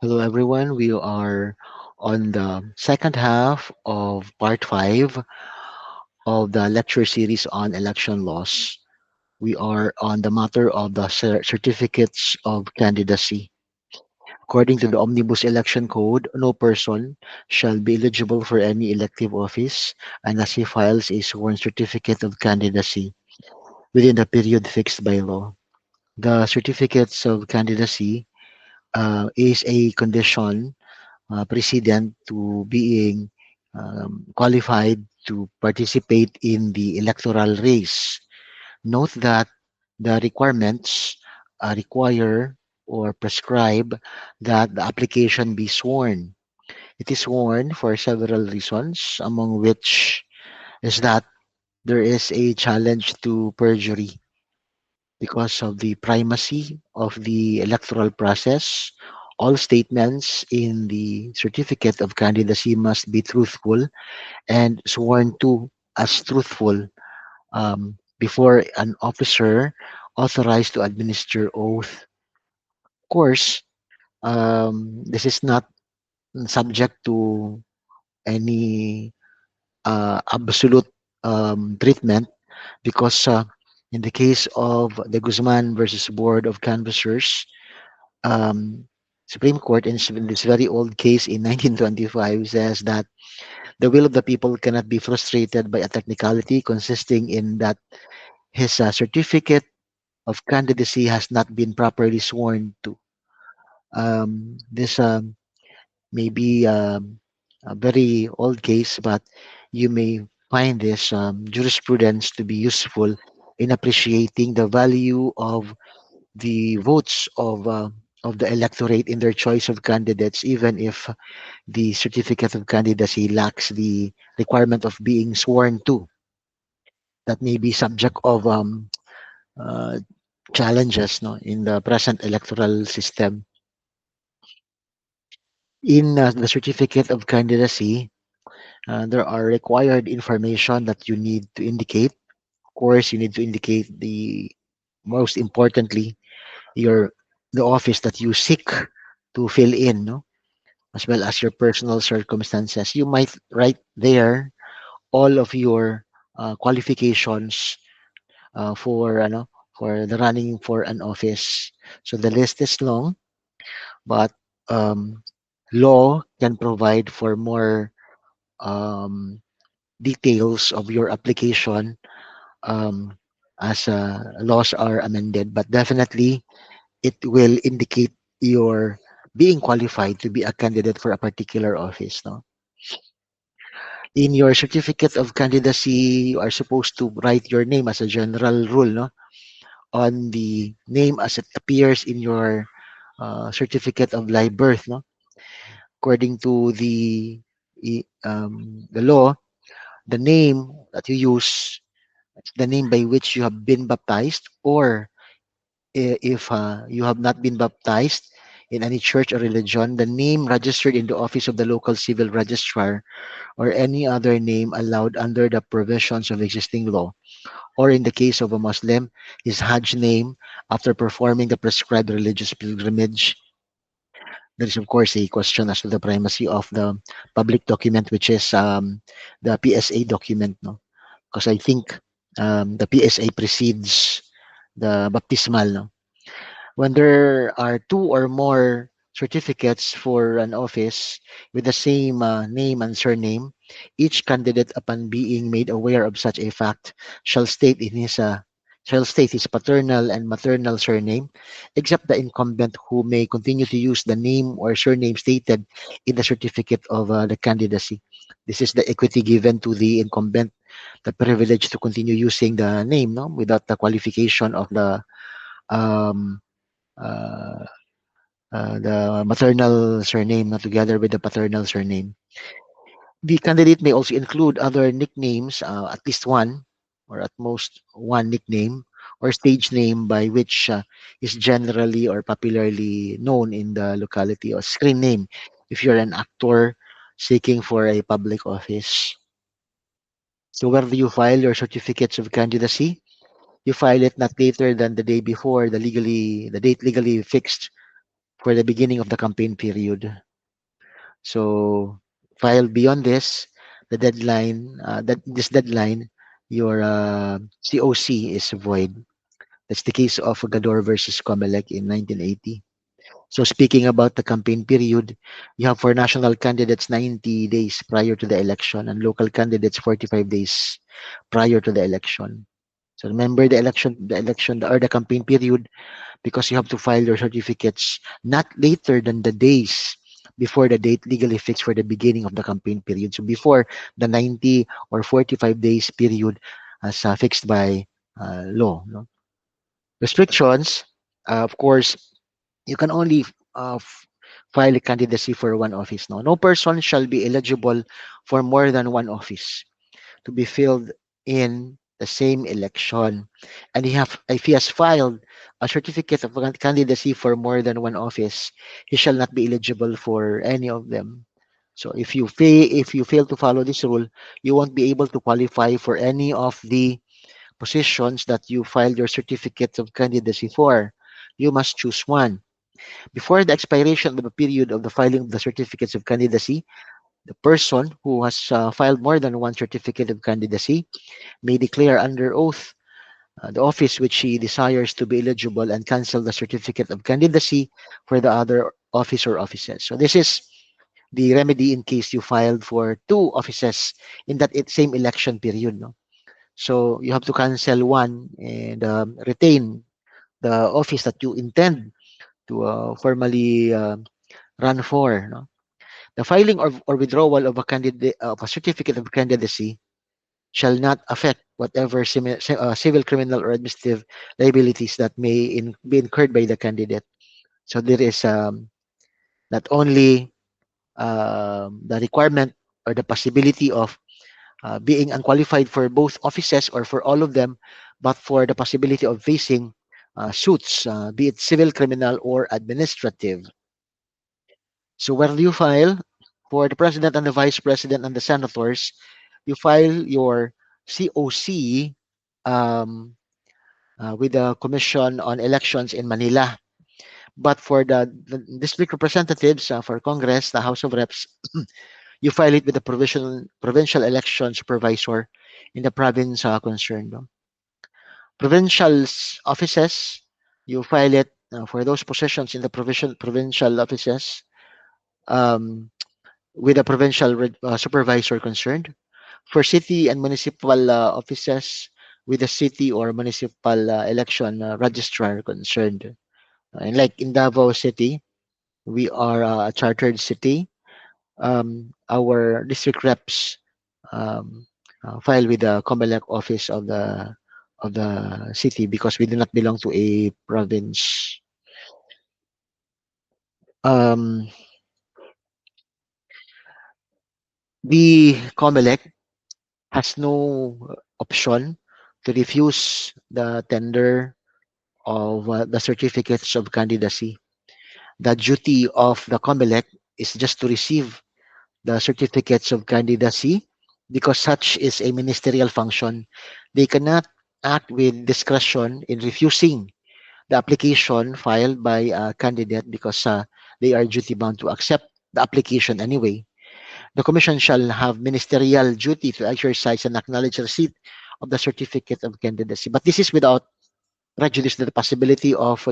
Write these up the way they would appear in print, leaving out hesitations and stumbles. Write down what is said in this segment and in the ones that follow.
Hello, everyone. We are on the second half of part 5 of the lecture series on election laws. We are on the matter of the certificates of candidacy. According to the Omnibus Election Code, no person shall be eligible for any elective office unless he files a sworn certificate of candidacy within the period fixed by law. The certificates of candidacy is a condition precedent to being qualified to participate in the electoral race. Note that the requirements require or prescribe that the application be sworn. It is sworn for several reasons, among which is that there is a challenge to perjury because of the primacy of the electoral process. All statements in the certificate of candidacy must be truthful and sworn to as truthful before an officer authorized to administer oath. Of course, this is not subject to any absolute treatment because in the case of the Guzman versus Board of Canvassers, um, Supreme Court in this very old case in 1925 says that the will of the people cannot be frustrated by a technicality consisting in that his certificate of candidacy has not been properly sworn to. This may be a very old case, but you may find this jurisprudence to be useful in appreciating the value of the votes of the electorate in their choice of candidates, even if the certificate of candidacy lacks the requirement of being sworn to. That may be subject of uh, challenges, no, in the present electoral system. In the certificate of candidacy, there are required information that you need to indicate. Of course, you need to indicate the most importantly your the office that you seek to fill in, no, as well as your personal circumstances. You might write there all of your qualifications for the running for an office. So the list is long, but um, law can provide for more um, details of your application um, as laws are amended. But definitely, it will indicate your being qualified to be a candidate for a particular office. No, in your certificate of candidacy, you are supposed to write your name as a general rule. No, on the name as it appears in your certificate of live birth. No, according to the law, the name that you use, the name by which you have been baptized, or if you have not been baptized in any church or religion, the name registered in the office of the local civil registrar or any other name allowed under the provisions of existing law, or in the case of a Muslim, his Hajj name after performing the prescribed religious pilgrimage. There is, of course, a question as to the primacy of the public document, which is the PSA document, no? Because I think the PSA precedes the baptismal, no? When there are two or more certificates for an office with the same name and surname, each candidate, upon being made aware of such a fact, shall state in his shall state his paternal and maternal surname, except the incumbent, who may continue to use the name or surname stated in the certificate of the candidacy. This is the equity given to the incumbent, the privilege to continue using the name, no, without the qualification of um, uh, the maternal surname, not together with the paternal surname. The candidate may also include other nicknames, at least one, or at most one nickname, or stage name by which is generally or popularly known in the locality, or screen name if you're an actor seeking for a public office. So where do you file your certificates of candidacy? You file it not later than the day before the date legally fixed for the beginning of the campaign period. So file beyond this, the deadline, that this deadline, your COC is void. That's the case of Gador versus Comelec in 1980. So speaking about the campaign period, you have for national candidates 90 days prior to the election and local candidates 45 days prior to the election. So remember or the campaign period, because you have to file your certificates not later than the days before the date legally fixed for the beginning of the campaign period. So before the 90 or 45 days period as fixed by law. No? Restrictions, of course, you can only file a candidacy for one office. No person shall be eligible for more than one office to be filled in the same election. And if he has filed a certificate of candidacy for more than one office, he shall not be eligible for any of them. So if you fail to follow this rule, you won't be able to qualify for any of the positions that you filed your certificate of candidacy for. You must choose one. Before the expiration of the period of the filing of the certificates of candidacy, the person who has filed more than one certificate of candidacy may declare under oath the office which he desires to be eligible and cancel the certificate of candidacy for the other office or offices. So this is the remedy in case you filed for two offices in that same election period. No? So you have to cancel one and retain the office that you intend to formally run for. No? The filing or withdrawal of a candidate of a certificate of candidacy shall not affect whatever civil, criminal, or administrative liabilities that may be incurred by the candidate. So there is not only the requirement or the possibility of being unqualified for both offices or for all of them, but for the possibility of facing suits, be it civil, criminal, or administrative. So where do you file? For the president and the vice president and the senators, you file your COC um, with the Commission on Elections in Manila. But for the district representatives for Congress, the House of Reps, you file it with the provincial election supervisor in the province concerned. No? Provincial offices, you file it for those positions in the provincial offices um, with the provincial supervisor concerned. For city and municipal offices, with the city or municipal election registrar concerned. And like in Davao City, we are a chartered city. Our district reps um, file with the Comelec office of the city because we do not belong to a province. Um, the Comelec has no option to refuse the tender of the certificates of candidacy. The duty of the COMELEC is just to receive the certificates of candidacy because such is a ministerial function. They cannot act with discretion in refusing the application filed by a candidate because they are duty bound to accept the application anyway. The Commission shall have ministerial duty to exercise and acknowledge receipt of the certificate of candidacy. But this is without prejudice to the possibility of,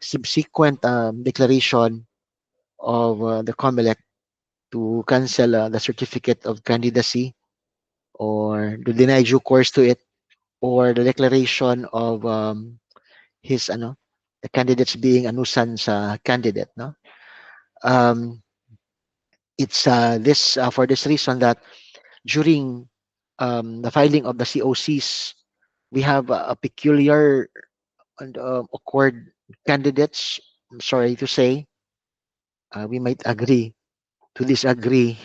subsequent declaration of the COMELEC to cancel the certificate of candidacy or to deny due course to it or the declaration of his the candidates being a nuisance candidate. No, um, it's this for this reason that during the filing of the COCs, we have a peculiar and awkward candidates. I'm sorry to say, we might agree to disagree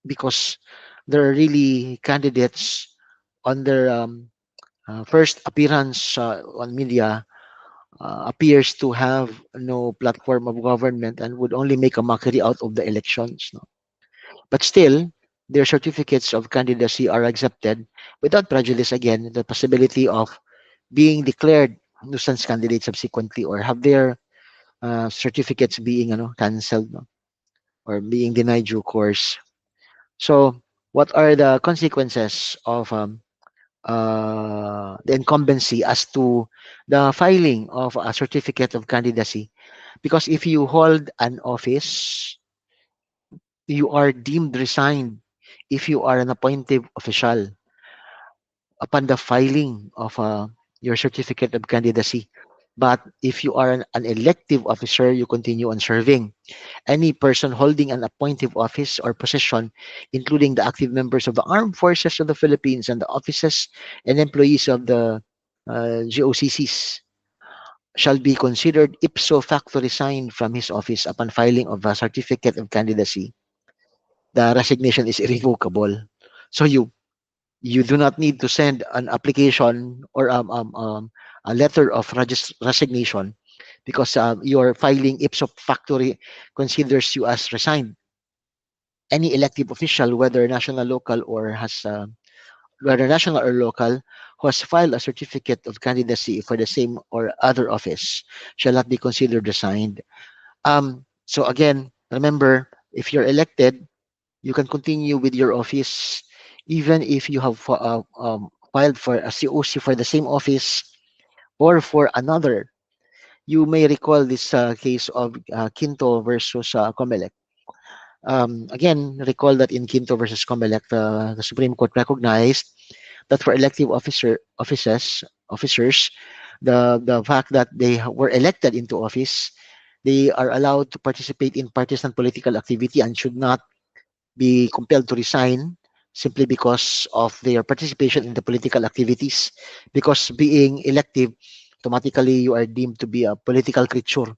because there are really candidates on their first appearance on media appears to have no platform of government and would only make a mockery out of the elections. No? But still, their certificates of candidacy are accepted without prejudice again, the possibility of being declared nuisance candidates subsequently or have their certificates being cancelled, no? Or being denied due course. So, what are the consequences of the incumbency as to the filing of a certificate of candidacy? Because if you hold an office, you are deemed resigned if you are an appointed official upon the filing of your certificate of candidacy. But if you are an elective officer, you continue on serving. Any person holding an appointive office or position, including the active members of the armed forces of the Philippines and the officers and employees of the GOCCs, shall be considered ipso facto resigned from his office upon filing of a certificate of candidacy. The resignation is irrevocable. So you do not need to send an application or a letter of resignation because your filing ipso facto considers you as resigned. Any elective official, whether national, local, or has whether national or local, who has filed a certificate of candidacy for the same or other office, shall not be considered resigned. So again, remember, if you're elected, you can continue with your office even if you have filed for a COC for the same office or for another. You may recall this case of Quinto versus Comelec. Again, recall that in Quinto versus Comelec, the Supreme Court recognized that for elective officers, the fact that they were elected into office, they are allowed to participate in partisan political activity and should not be compelled to resign simply because of their participation in the political activities. Because being elective, automatically you are deemed to be a political creature.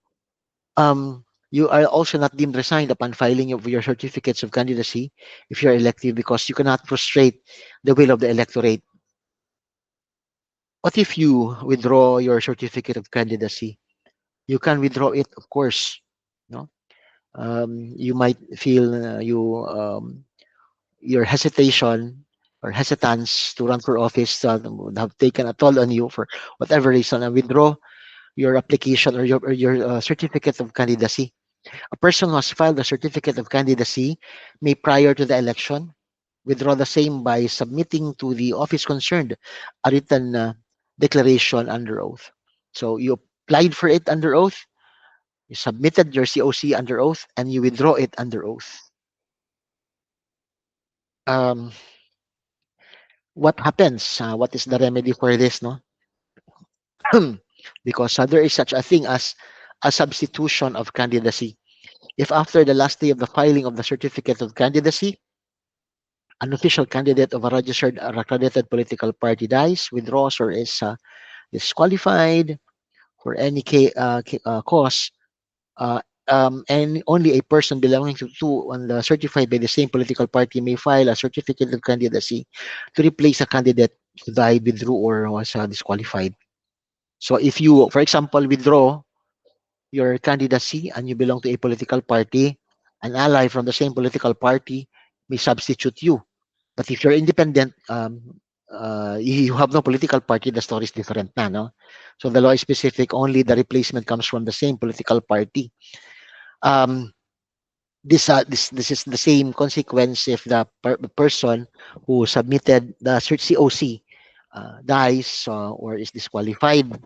You are also not deemed resigned upon filing of your certificates of candidacy if you're elective because you cannot frustrate the will of the electorate. What if you withdraw your certificate of candidacy? You can withdraw it, of course. No, you might feel your hesitation or hesitance to run for office would have taken a toll on you for whatever reason, and withdraw your application or your certificate of candidacy. A person who has filed a certificate of candidacy may, prior to the election, withdraw the same by submitting to the office concerned a written declaration under oath. So you applied for it under oath, you submitted your COC under oath, and you withdraw it under oath. Um, what happens? What is the remedy for this? No, because there is such a thing as a substitution of candidacy. If after the last day of the filing of the certificate of candidacy, an official candidate of a registered or accredited political party dies, withdraws, or is disqualified for any cause, and only a person belonging to two on the certified by the same political party may file a certificate of candidacy to replace a candidate who died, withdrew, or was disqualified. So if you, for example, withdraw your candidacy and you belong to a political party, an ally from the same political party may substitute you. But if you're independent, you have no political party, the story is different na, no? So the law is specific, only the replacement comes from the same political party. Um, this is the same consequence if the person who submitted the COC dies or is disqualified.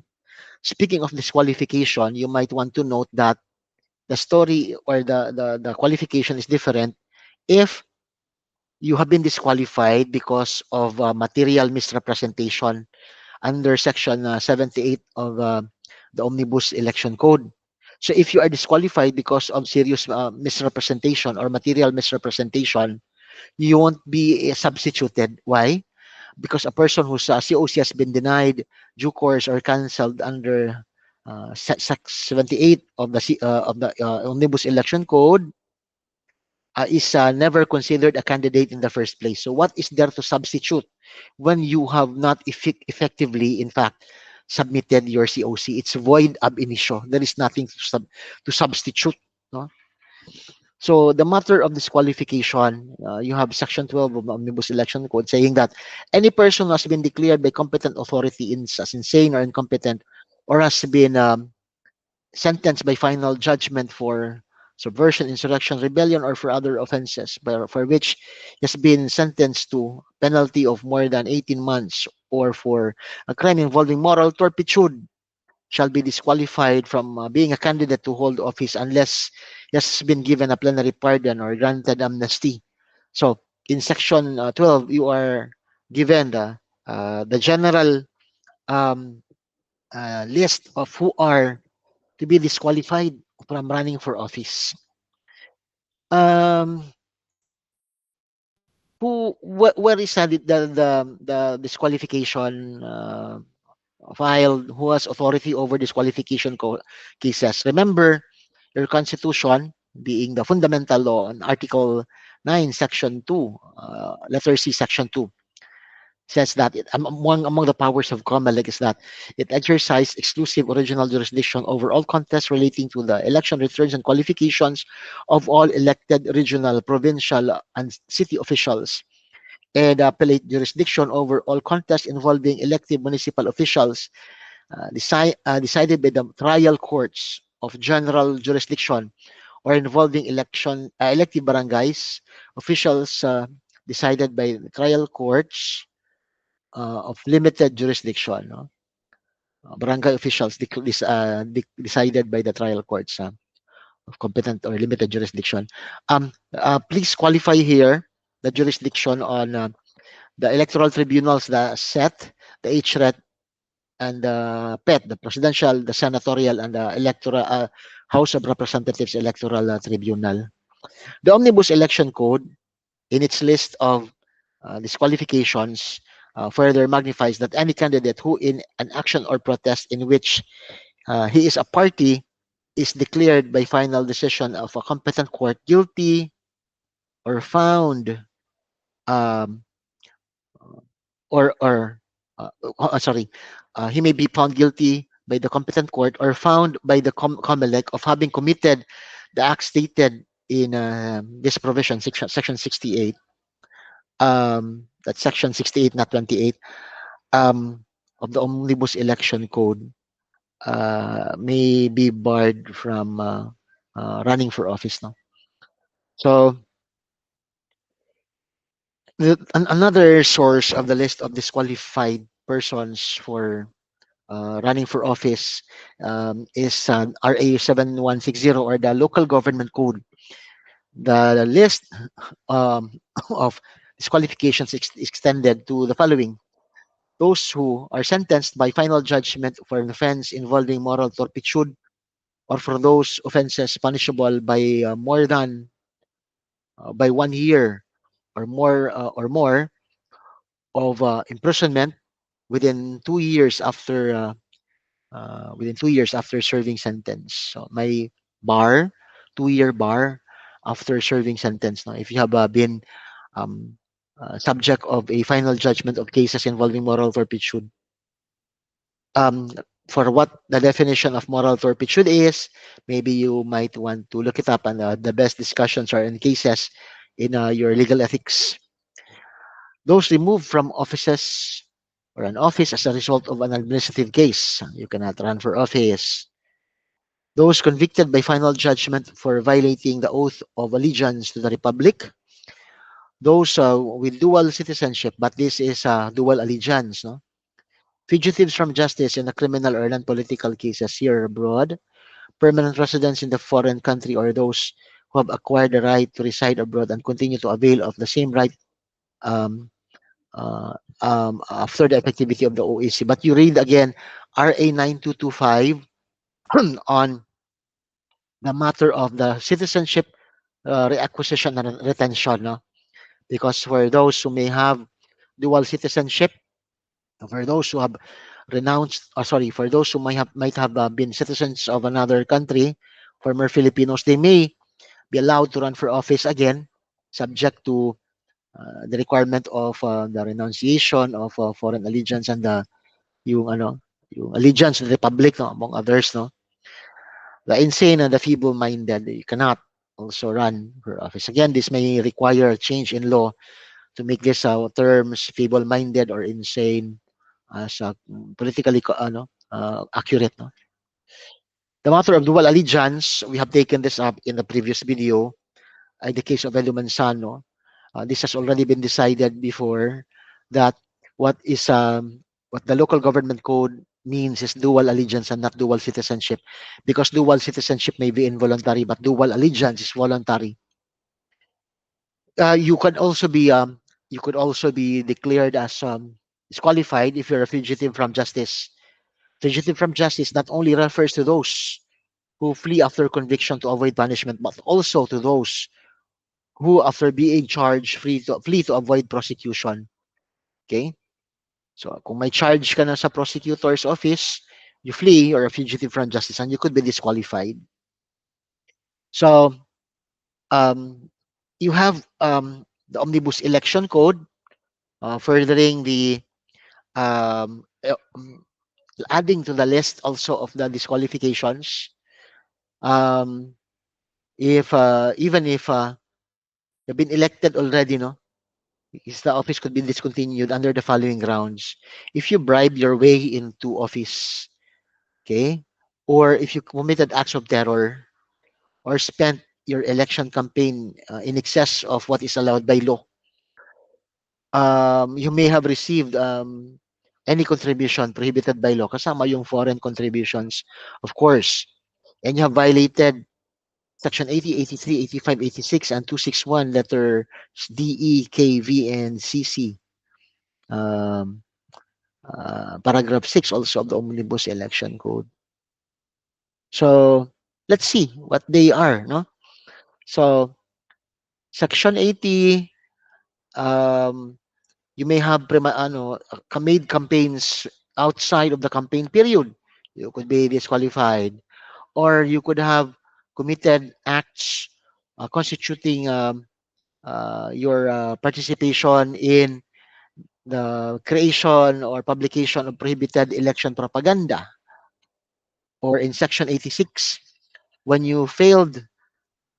Speaking of disqualification, you might want to note that the story or the qualification is different if you have been disqualified because of material misrepresentation under section 78 of the Omnibus Election Code. So if you are disqualified because of serious misrepresentation or material misrepresentation, you won't be substituted. Why? Because a person whose COC has been denied due course or cancelled under Sec 78 of the Omnibus Election Code is never considered a candidate in the first place. So what is there to substitute when you have not effectively, in fact, submitted your COC? It's void ab initio. There is nothing to substitute. No? So the matter of disqualification, you have Section 12 of the Omnibus Election Code saying that any person who has been declared by competent authority as insane or incompetent, or has been sentenced by final judgment for subversion, insurrection, rebellion, or for other offenses, for which he has been sentenced to penalty of more than 18 months, or for a crime involving moral turpitude, shall be disqualified from being a candidate to hold office unless he has been given a plenary pardon or granted amnesty. So in section 12, you are given the general um, list of who are to be disqualified from running for office. Um, where is the disqualification filed? Who has authority over disqualification cases? Remember, your constitution being the fundamental law on Article 9, Section 2, letter C, Section 2, says that among the powers of COMELEC is that it exercises exclusive original jurisdiction over all contests relating to the election returns and qualifications of all elected regional, provincial, and city officials, and appellate jurisdiction over all contests involving elective municipal officials decided by the trial courts of general jurisdiction or involving elective barangays officials decided by the trial courts of limited jurisdiction, no? Barangay officials decided by the trial courts of competent or limited jurisdiction. Please qualify here the jurisdiction on the electoral tribunals, the SET, the HRET, and the PET, the presidential, the senatorial, and the electoral House of Representatives Electoral Tribunal. The Omnibus Election Code, in its list of disqualifications, further magnifies that any candidate who, in an action or protest in which he is a party, is declared by final decision of a competent court guilty or found um, or sorry, he may be found guilty by the competent court or found by the COMELEC of having committed the act stated in this provision, section 68. That's section 68, not 28, of the Omnibus Election Code, may be barred from running for office. No? So another source of the list of disqualified persons for running for office is RA 7160, or the Local Government Code. The list um, of disqualifications extended to the following: those who are sentenced by final judgment for an offense involving moral turpitude, or for those offenses punishable by more than by 1 year or more of imprisonment within 2 years after serving sentence. So may bar, 2 year bar after serving sentence. Now, if you have been um, subject of a final judgment of cases involving moral turpitude, um, for what the definition of moral turpitude is, maybe you might want to look it up, and the best discussions are in cases in your legal ethics. Those removed from offices or an office as a result of an administrative case, you cannot run for office. Those convicted by final judgment for violating the oath of allegiance to the Republic. Those with dual citizenship, but this is dual allegiance. No? Fugitives from justice in a criminal or non-political cases here or abroad. Permanent residents in the foreign country, or those who have acquired the right to reside abroad and continue to avail of the same right um, after the effectivity of the OAC. But you read again RA 9225 on the matter of the citizenship reacquisition and retention. No? Because for those who may have dual citizenship, for those who have renounced, for those who might have been citizens of another country, former Filipinos, they may be allowed to run for office again, subject to the requirement of the renunciation of foreign allegiance and yung ano, yung allegiance to the republic, no, among others, no. The insane and the feeble-minded, you cannot also run for office. Again, this may require a change in law to make this terms feeble-minded or insane as politically accurate, no. The matter of dual allegiance, we have taken this up in the previous video. In the case of Elumansano, this has already been decided before that what is what the local government code means is dual allegiance and not dual citizenship, because dual citizenship may be involuntary but dual allegiance is voluntary. You can also be you could also be declared as disqualified if you're a fugitive from justice. Fugitive from justice not only refers to those who flee after conviction to avoid punishment, but also to those who, after being charged, flee to avoid prosecution. Okay? So, kung may charge ka na sa prosecutor's office, you flee or a fugitive from justice and you could be disqualified. So, um, you have the Omnibus Election Code furthering the adding to the list also of the disqualifications. Um, if even if you've been elected already, no, is the office could be discontinued under the following grounds: if you bribe your way into office, okay, or if you committed acts of terror, or spent your election campaign in excess of what is allowed by law. You may have received any contribution prohibited by law, kasama yung foreign contributions, of course, and you have violated Section 80, 83, 85, 86, and 261, letter D, E, K, V, and CC. Um, Paragraph 6 also of the Omnibus Election Code. So, let's see what they are, no? So, Section 80, um, you may have made campaigns outside of the campaign period. You could be disqualified. Or you could have committed acts constituting your participation in the creation or publication of prohibited election propaganda. Or in Section 86, when you failed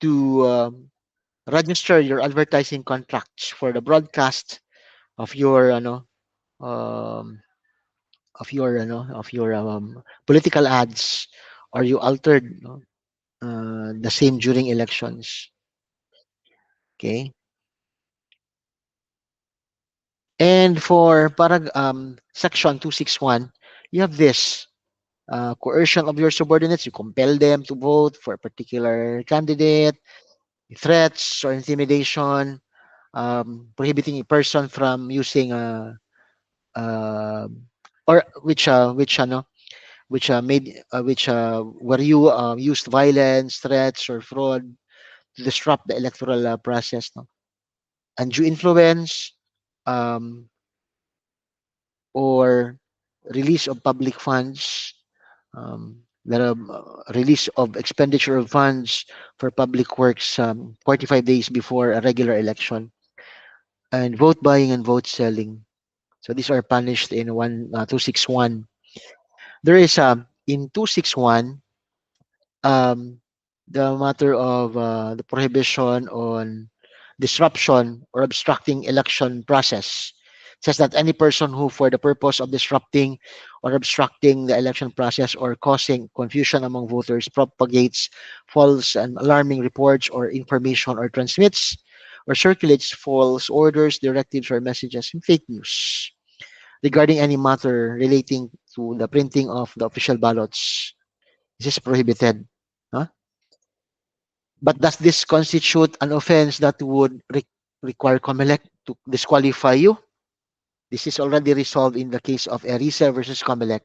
to register your advertising contracts for the broadcast of your um, of your political ads, or you altered the same during elections. Okay. And for section 261, you have this coercion of your subordinates. You compel them to vote for a particular candidate, threats or intimidation, prohibiting a person from using uh, or which where you used violence, threats, or fraud to disrupt the electoral process. No? Undue influence, um, or release of public funds, release of expenditure of funds for public works 45 days before a regular election, and vote buying and vote selling. So these are punished in 261. There is in 261 um, the matter of the prohibition on disruption or obstructing election process. It says that any person who, for the purpose of disrupting or obstructing the election process or causing confusion among voters, propagates false and alarming reports or information, or transmits or circulates false orders, directives, or messages and fake news regarding any matter relating to the printing of the official ballots. This is prohibited. Huh? But does this constitute an offense that would require COMELEC to disqualify you? This is already resolved in the case of Erisa versus COMELEC,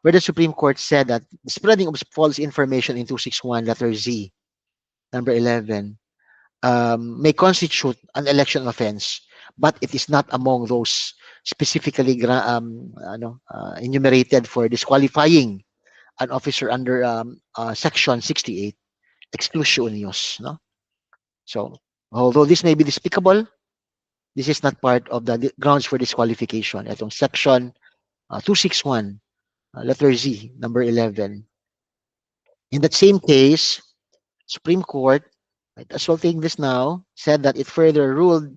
where the Supreme Court said that the spreading of false information in 261, letter Z, number 11, may constitute an election offense, but it is not among those specifically enumerated for disqualifying an officer under Section 68, exclusionius. No? So, although this may be despicable, this is not part of the grounds for disqualification. Itong Section 261, letter Z, number 11. In that same case, Supreme Court, right, as well taking this now, said that it further ruled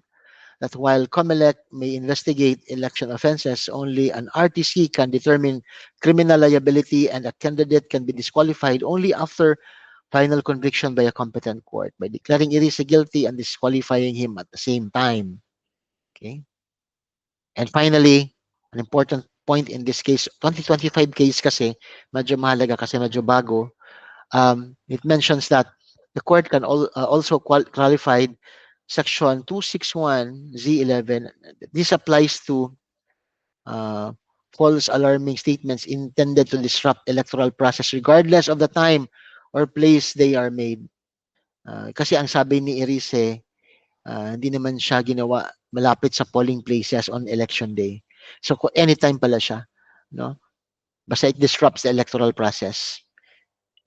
that while COMELEC may investigate election offenses, only an RTC can determine criminal liability, and a candidate can be disqualified only after final conviction by a competent court by declaring Irisi guilty and disqualifying him at the same time. Okay. And finally, an important point in this case, 2025 case kasi, medyo mahalaga kasi medyo bago. It mentions that the court can also clarify Section 261Z11. This applies to uh, false alarming statements intended to disrupt electoral process regardless of the time or place they are made. Kasi ang sabi ni Irise, hindi naman siya ginawa malapit sa polling places on election day. So anytime pala siya, no? Basta it disrupts the electoral process.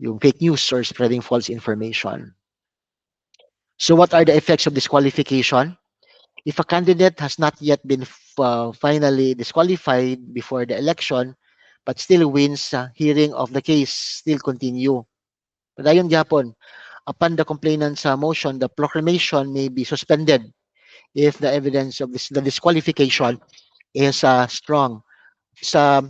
Yung fake news or spreading false information. So what are the effects of disqualification? If a candidate has not yet been finally disqualified before the election but still wins, hearing of the case still continue. Padayon gyapon, upon the complainant's motion, the proclamation may be suspended if the evidence of the disqualification is strong. Sa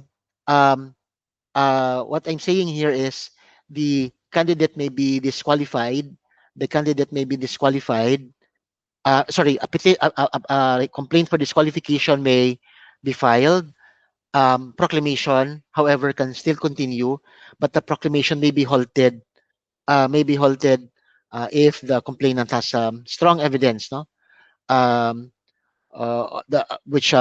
what I'm saying here is the candidate may be disqualified. The candidate may be disqualified. Sorry, a complaint for disqualification may be filed. Proclamation, however, can still continue, but the proclamation may be halted. If the complainant has strong evidence, no, um, which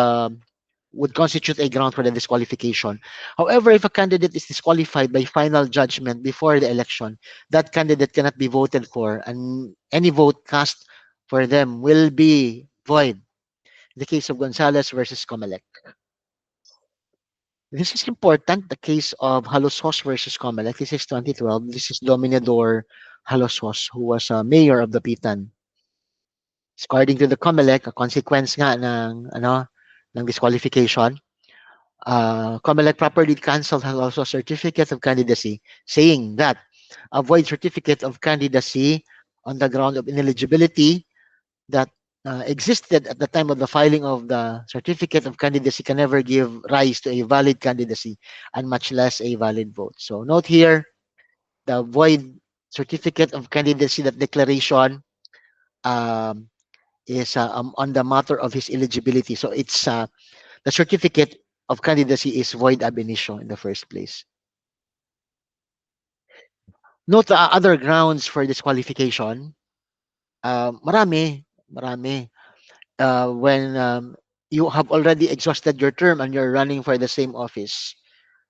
would constitute a ground for the disqualification. However, if a candidate is disqualified by final judgment before the election, that candidate cannot be voted for, and any vote cast for them will be void. The case of Gonzalez versus Comelec. This is important. The case of Halosos versus Comelec. This is 2012. This is Dominador Halosos, who was mayor of the Pitan. According to the Comelec, a consequence nga ng disqualification, COMELEC properly cancelled has also a certificate of candidacy, saying that a void certificate of candidacy on the ground of ineligibility that existed at the time of the filing of the certificate of candidacy can never give rise to a valid candidacy, and much less a valid vote. So note here, the void certificate of candidacy, that declaration um, is on the matter of his eligibility. So it's the certificate of candidacy is void ab initio in the first place. Note the other grounds for disqualification. Marami. When you have already exhausted your term and you're running for the same office.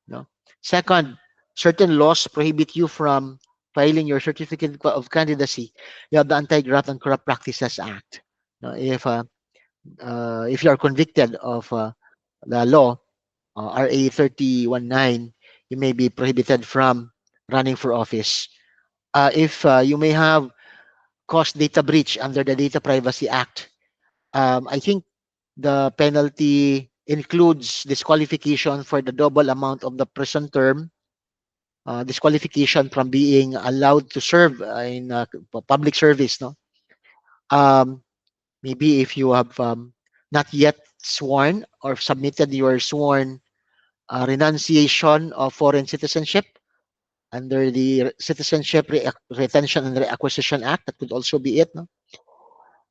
No. Second, certain laws prohibit you from filing your certificate of candidacy. You have the Anti-Graft and Corrupt Practices Act. No, if you are convicted of the law, RA 3019, you may be prohibited from running for office. If you may have caused data breach under the Data Privacy Act, I think the penalty includes disqualification for the double amount of the prison term, disqualification from being allowed to serve in public service. No, um, maybe if you have not yet sworn or submitted your sworn renunciation of foreign citizenship under the Citizenship Retention and Reacquisition Act, that could also be it. No?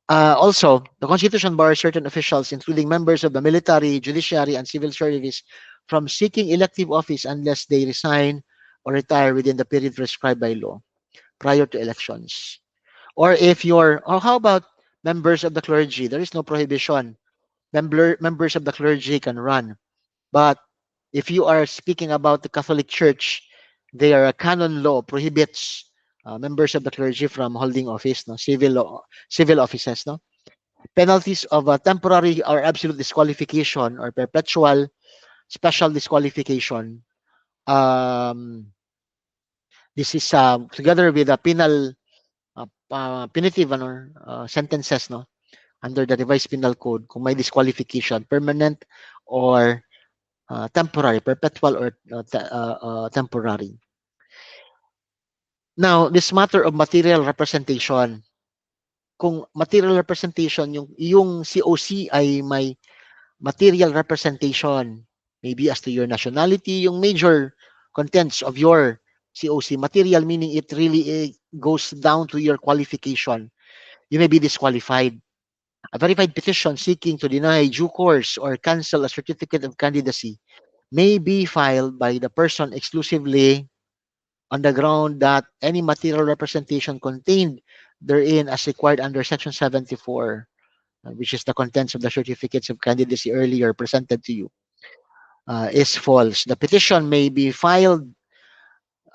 Also, the Constitution bars certain officials, including members of the military, judiciary, and civil service, from seeking elective office unless they resign or retire within the period prescribed by law prior to elections. Or how about members of the clergy? There is no prohibition. Members of the clergy can run. But if you are speaking about the Catholic Church, their canon law prohibits members of the clergy from holding office, no, civil offices, no. Penalties of temporary or absolute disqualification or perpetual special disqualification. Um, this is together with the punitive sentences, no, under the revised penal code. Kung may disqualification, permanent or temporary, perpetual or temporary. Now, this matter of material representation. kung material representation, yung COC ay may material representation, maybe as to your nationality, yung major contents of your COC, material meaning it really goes down to your qualification, you may be disqualified. A verified petition seeking to deny due course or cancel a certificate of candidacy may be filed by the person exclusively on the ground that any material representation contained therein as required under Section 74, which is the contents of the certificates of candidacy earlier presented to you, is false. The petition may be filed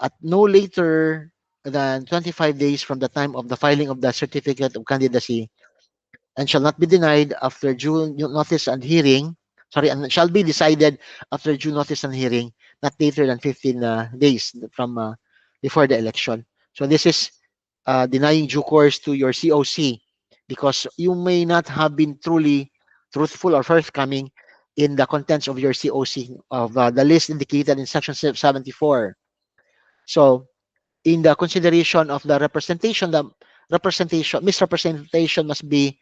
at no later than 25 days from the time of the filing of the certificate of candidacy and shall not be denied after due notice and hearing, and shall be decided after due notice and hearing, not later than 15 days from before the election. So this is denying due course to your COC because you may not have been truly truthful or forthcoming in the contents of your COC of the list indicated in section 74. So in the consideration of the misrepresentation must be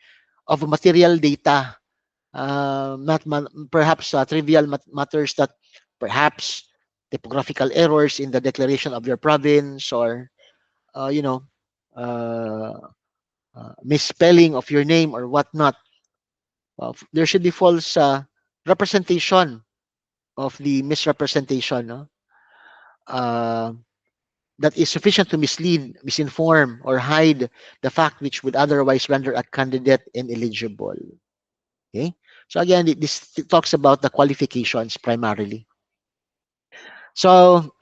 of material data, not perhaps trivial matters that perhaps typographical errors in the declaration of your province or uh, you know uh, misspelling of your name or whatnot. There should be false representation of the misrepresentation, no? uh, that is sufficient to mislead, misinform, or hide the fact which would otherwise render a candidate ineligible. Okay. So again, this talks about the qualifications primarily. So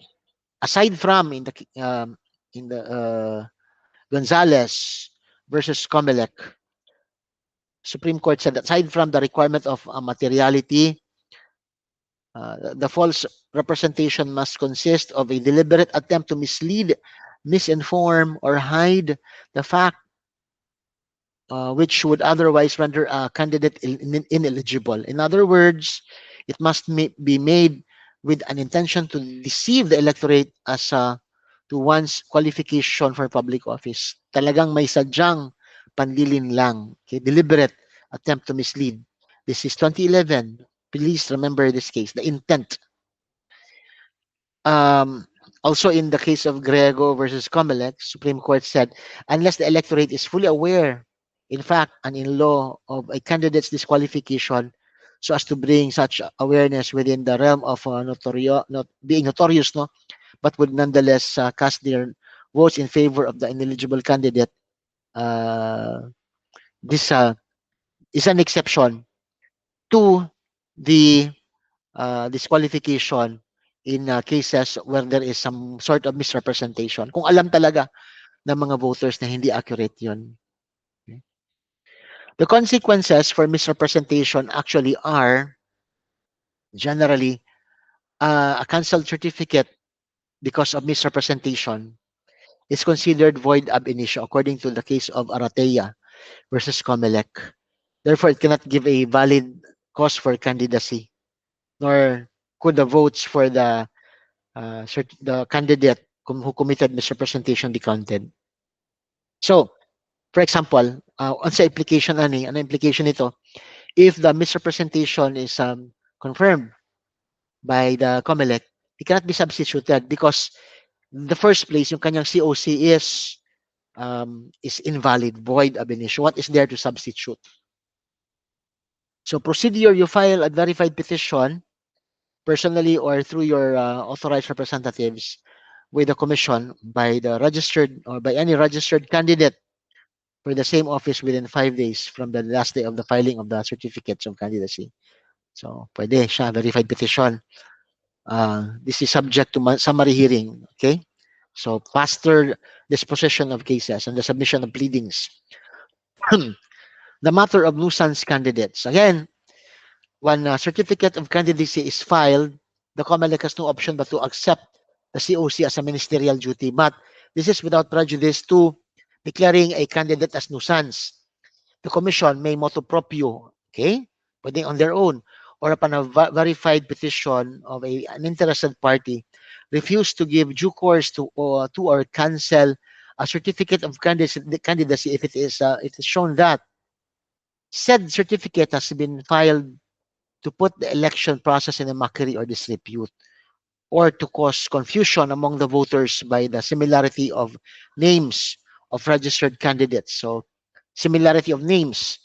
aside from in the Gonzalez versus Comelec, Supreme Court said that aside from the requirement of materiality, the false representation must consist of a deliberate attempt to mislead, misinform, or hide the fact which would otherwise render a candidate ineligible. In other words, it must be made with an intention to deceive the electorate as to one's qualification for public office. Talagang may sadyang panlilin lang. Okay? Deliberate attempt to mislead. This is 2011. Please remember this case, the intent. Um, Also, in the case of Grego versus Comelec, Supreme Court said, unless the electorate is fully aware, in fact, and in law, of a candidate's disqualification, so as to bring such awareness within the realm of not being notorious, no, but would nonetheless cast their votes in favor of the ineligible candidate. This is an exception to the disqualification in cases where there is some sort of misrepresentation. Kung alam talaga ng mga voters na hindi accurate yun. Okay. The consequences for misrepresentation actually are generally a cancelled certificate because of misrepresentation is considered void ab initio according to the case of Aratea versus Comelec. Therefore, it cannot give a valid cause for candidacy, nor could the votes for the candidate who committed misrepresentation be counted. So, for example, sa implication ano implication nito? If the misrepresentation is confirmed by the COMELEC, it cannot be substituted because in the first place, yung kanyang COC is invalid, void ab initio. What is there to substitute? So procedure, you file a verified petition personally or through your authorized representatives with the commission by the registered or by any registered candidate for the same office within 5 days from the last day of the filing of the certificates of candidacy. So, pwede siya, verified petition. This is subject to summary hearing. Okay? So, faster disposition of cases and the submission of pleadings. The matter of nuisance candidates. Again, when a certificate of candidacy is filed, the COMELEC has no option but to accept the COC as a ministerial duty. But this is without prejudice to declaring a candidate as nuisance. The commission may motu proprio, okay, pwedeng on their own, or upon a verified petition of an interested party, refuse to give due course to or cancel a certificate of candidacy if it is shown that said certificate has been filed to put the election process in a mockery or disrepute, or to cause confusion among the voters by the similarity of names of registered candidates. So, similarity of names.